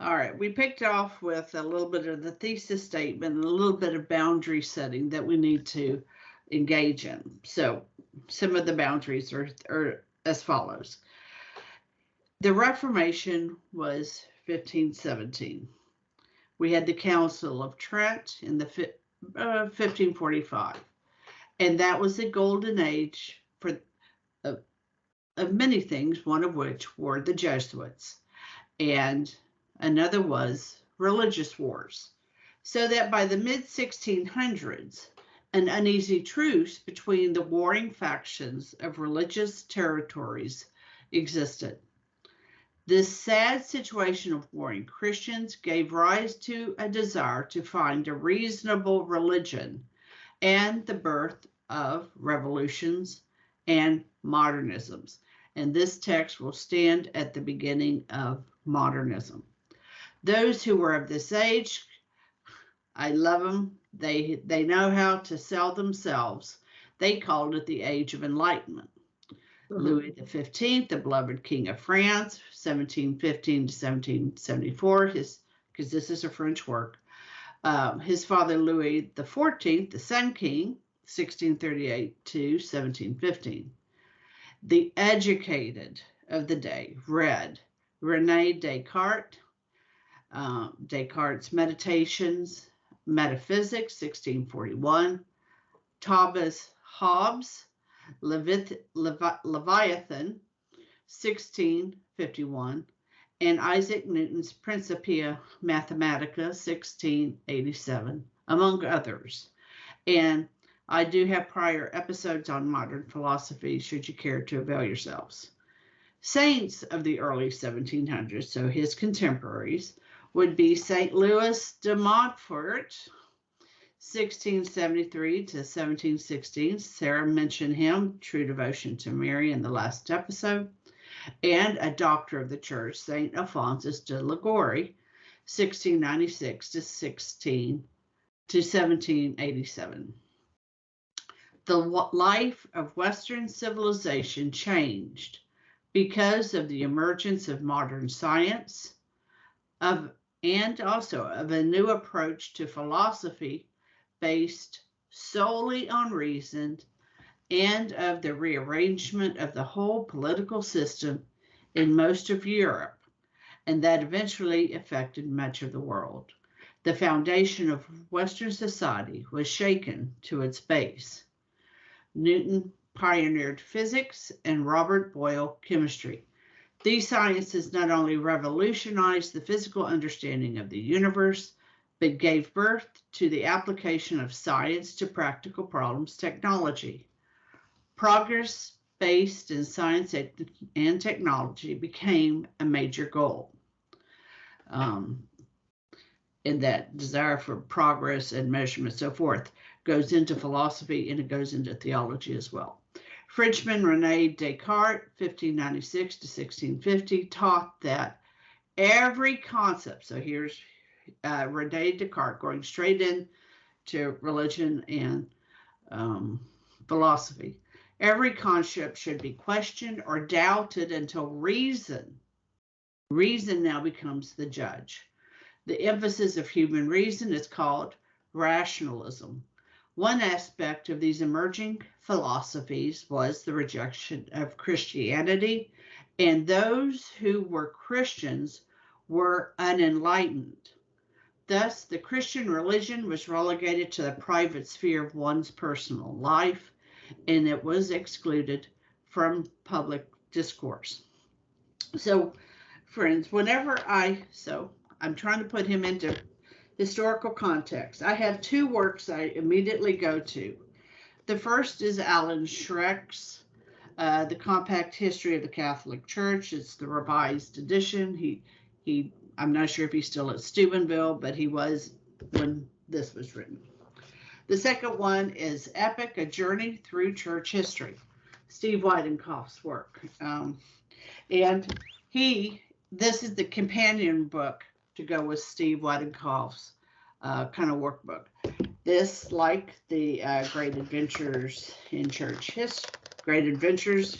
All right, we picked off with a little bit of the thesis statement and a little bit of boundary setting that we need to engage in. So some of the boundaries are as follows. The Reformation was 1517. We had the Council of Trent in the 1545, and that was the golden age for of many things, one of which were the Jesuits, and another was religious wars. So that by the mid-1600s, an uneasy truce between the warring factions of religious territories existed. This sad situation of warring Christians gave rise to a desire to find a reasonable religion and the birth of revolutions and modernisms. And this text will stand at the beginning of modernism. Those who were of this age, I love them. They know how to sell themselves. They called it the Age of Enlightenment. Louis XV, the beloved King of France, 1715 to 1774, because this is a French work. His father Louis XIV, the Sun King, 1638 to 1715. The educated of the day read René Descartes, Descartes' Meditations, Metaphysics, 1641, Thomas Hobbes, Leviathan, 1651, and Isaac Newton's Principia Mathematica, 1687, among others. And I do have prior episodes on modern philosophy, should you care to avail yourselves. Saints of the early 1700s, so his contemporaries, would be St. Louis de Montfort, 1673 to 1716. Sarah mentioned him, True Devotion to Mary, in the last episode. And a doctor of the church, St. Alphonsus de Liguori, 1696 to 1787. The life of Western civilization changed because of the emergence of modern science, and also of a new approach to philosophy based solely on reason, and of the rearrangement of the whole political system in most of Europe, and that eventually affected much of the world. The foundation of Western society was shaken to its base. Newton pioneered physics and Robert Boyle chemistry. These sciences not only revolutionized the physical understanding of the universe, but gave birth to the application of science to practical problems technology. Progress based in science and technology became a major goal. And that desire for progress and measurement, so forth, goes into philosophy and it goes into theology as well. Frenchman René Descartes, 1596 to 1650, taught that every concept, so here's René Descartes going straight into religion and philosophy. Every concept should be questioned or doubted until reason now becomes the judge. The emphasis of human reason is called rationalism. One aspect of these emerging philosophies was the rejection of Christianity, and those who were Christians were unenlightened. Thus, the Christian religion was relegated to the private sphere of one's personal life, and it was excluded from public discourse. So, friends, I'm trying to put him into historical context. I have two works I immediately go to. The first is Alan Schreck's The Compact History of the Catholic Church. It's the revised edition. I'm not sure if he's still at Steubenville, but he was when this was written. The second one is Epic, A Journey Through Church History, Steve Weidenkopf's work. And this is the companion book to go with Steve Weidenkopf's kind of workbook. This, like the Great Adventures in Church History, Great Adventures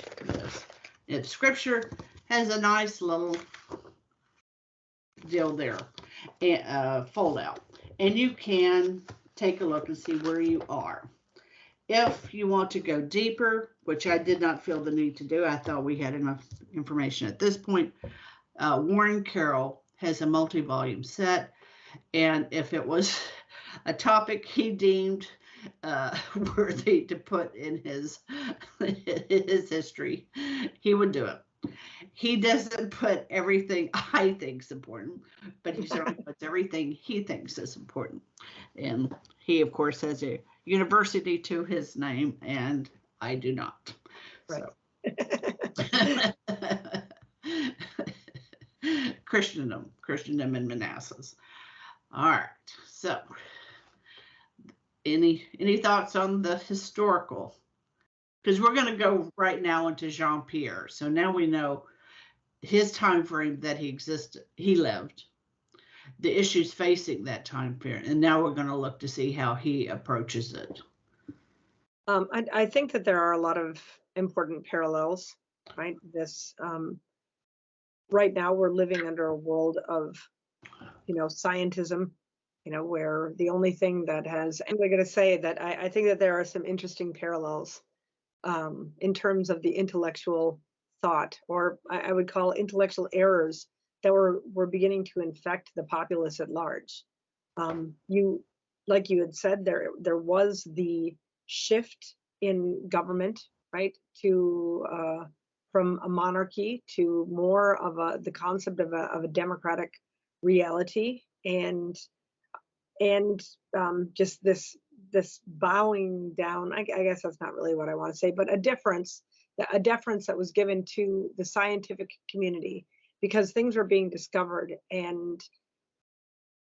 in Scripture, has a nice little deal there, fold out. And you can take a look and see where you are. If you want to go deeper, which I did not feel the need to do, I thought we had enough information at this point. Warren Carroll has a multi-volume set, and if it was a topic he deemed worthy to put in his history, he would do it. He doesn't put everything I think is important, but he certainly puts everything he thinks is important. And he, of course, has a university to his name, and I do not. Right. So. Christendom and Manassas. All right. So, any thoughts on the historical? Because we're going to go right now into Jean-Pierre. So now we know his time frame that he lived, the issues facing that time period, and now we're going to look to see how he approaches it. I think that there are a lot of important parallels, right? This right now we're living under a world of, scientism, where the only thing that has, and we're going to say that I think that there are some interesting parallels in terms of the intellectual thought, or I would call intellectual errors that were beginning to infect the populace at large. Like you had said, there was the shift in government, right, to from a monarchy to more of the concept of a democratic reality, and just this bowing down. I guess that's not really what I want to say, but a deference that was given to the scientific community, because things were being discovered, and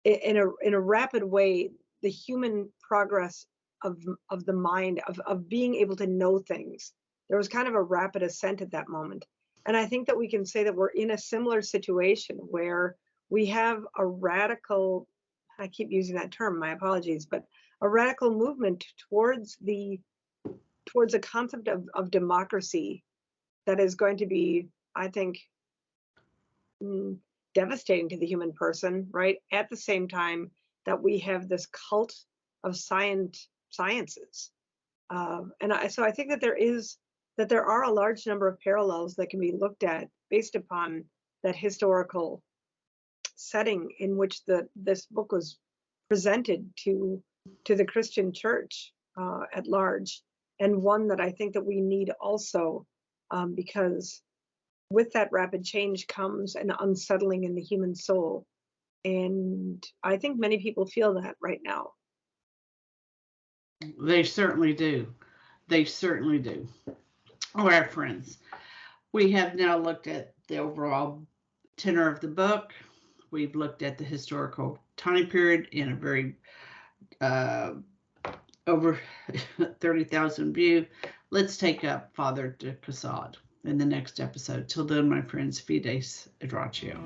in a rapid way, the human progress of the mind, of being able to know things. There was kind of a rapid ascent at that moment. And I think that we can say that we're in a similar situation where we have a radical, I keep using that term, my apologies, but a radical movement towards a concept of democracy that is going to be, I think, devastating to the human person, right? At the same time that we have this cult of sciences. So I think that there are a large number of parallels that can be looked at based upon that historical setting in which this book was presented to the Christian church at large, and one that I think that we need also, because with that rapid change comes an unsettling in the human soul, and I think many people feel that right now. They certainly do. They certainly do. All right, friends. We have now looked at the overall tenor of the book. We've looked at the historical time period in a very over 30,000 view. Let's take up Father de Caussade in the next episode. Till then, my friends, fides et ratio.